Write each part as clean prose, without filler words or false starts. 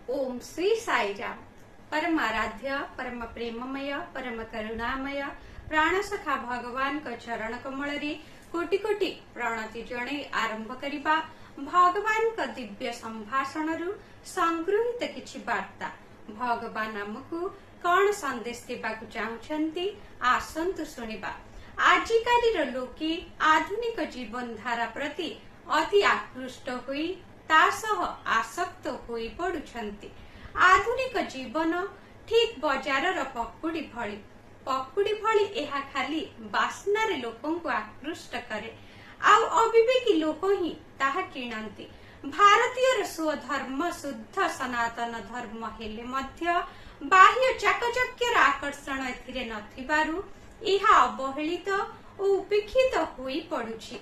ओम श्री साईराम। परम आराध्य, परम प्रेममय, परम करुणामय प्राणसखा भगवान का चरण कमल कोटि कोटि प्रणति जणे आरंभ करिबा भगवान का दिव्य संभाषण रु संगृहित किछि वार्ता। भगवान आमको कौन संदेश देबाकु चाहुछंती आसंतु सुनिबा। आजिकालीर लोके आधुनिक जीवन धारा प्रति अति आकृष्ट होई तासह आसक्त होई पडुछंती। आधुनिक जीवन ठीक बजारर पकुड़ी भली एहा खाली बास्नारे लोकंकु आकृष्ट करे। आउ अविवेकी लोक ही ताहा किणंती। भारतीयर स्वधर्म शुद्ध सनातन धर्म हेले मध्य बाह्य चाकचक्यर आकर्षण एथिरे नथिबारु इहा अवहेलित ओ उपेक्षित होई पडुछि।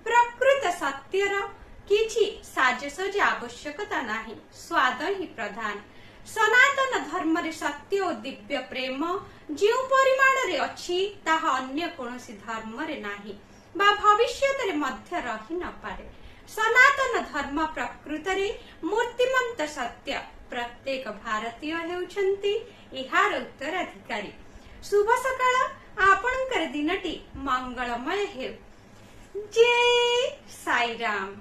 प्रकृत सत्यर किछि साजसज आवश्यकता नाही, स्वाद ही प्रधान। सनातन धर्म रे सत्य और दिव्य प्रेम जो परिमाण रे अछि ताहा अन्य कोनोसी धर्म रे नाही बा भविष्यत रे मध्य रही न पारे। सनातन धर्म प्रकृत रे मूर्तिमंत सत्य। प्रत्येक भारतीय हेउछंती इहार उत्तराधिकारी। शुभ सकाळ, आपणकर दिनटी मंगलमय हेउ। जय साईराम।